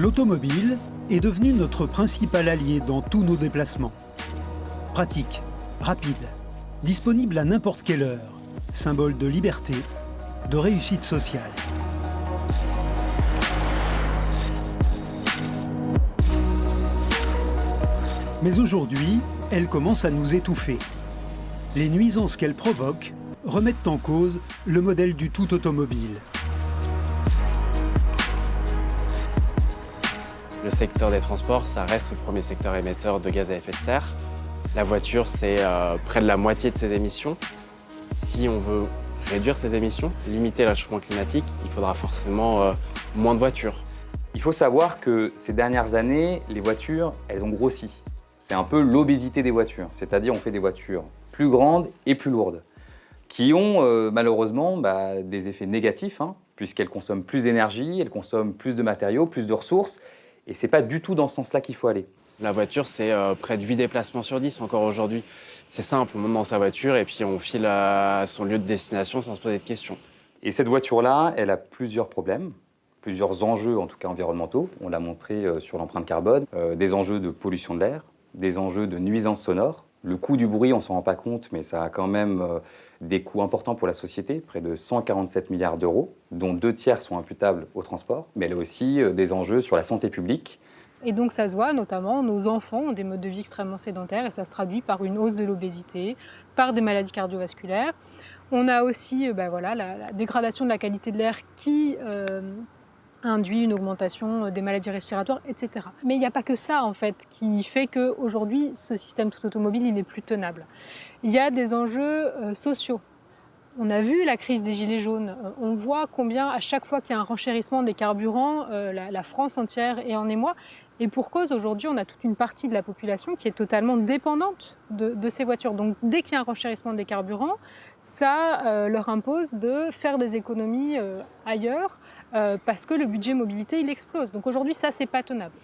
L'automobile est devenu notre principal allié dans tous nos déplacements. Pratique, rapide, disponible à n'importe quelle heure, symbole de liberté, de réussite sociale. Mais aujourd'hui, elle commence à nous étouffer. Les nuisances qu'elle provoque remettent en cause le modèle du tout automobile. Le secteur des transports, ça reste le premier secteur émetteur de gaz à effet de serre. La voiture, c'est près de la moitié de ses émissions. Si on veut réduire ces émissions, limiter le réchauffement climatique, il faudra forcément moins de voitures. Il faut savoir que ces dernières années, les voitures, elles ont grossi. C'est un peu l'obésité des voitures, c'est-à-dire on fait des voitures plus grandes et plus lourdes, qui ont malheureusement des effets négatifs, puisqu'elles consomment plus d'énergie, elles consomment plus de matériaux, plus de ressources, et c'est pas du tout dans ce sens-là qu'il faut aller. La voiture, c'est près de 8 déplacements sur 10 encore aujourd'hui. C'est simple, on monte dans sa voiture et puis on file à son lieu de destination sans se poser de questions. Et cette voiture-là, elle a plusieurs problèmes, plusieurs enjeux en tout cas environnementaux. On l'a montré sur l'empreinte carbone, des enjeux de pollution de l'air, des enjeux de nuisances sonores. Le coût du bruit, on ne s'en rend pas compte, mais ça a quand même des coûts importants pour la société, près de 147 milliards d'euros, dont 2/3 sont imputables au transport. Mais elle a aussi des enjeux sur la santé publique. Et donc ça se voit notamment, nos enfants ont des modes de vie extrêmement sédentaires et ça se traduit par une hausse de l'obésité, par des maladies cardiovasculaires. On a aussi la dégradation de la qualité de l'air qui induit une augmentation des maladies respiratoires, etc. Mais il n'y a pas que ça en fait qui fait qu'aujourd'hui ce système tout automobile il n'est plus tenable. Il y a des enjeux sociaux. On a vu la crise des gilets jaunes, on voit combien à chaque fois qu'il y a un renchérissement des carburants, la France entière est en émoi. Et pour cause, aujourd'hui, on a toute une partie de la population qui est totalement dépendante de ces voitures. Donc dès qu'il y a un renchérissement des carburants, ça leur impose de faire des économies ailleurs parce que le budget mobilité, il explose. Donc aujourd'hui, ça, c'est pas tenable.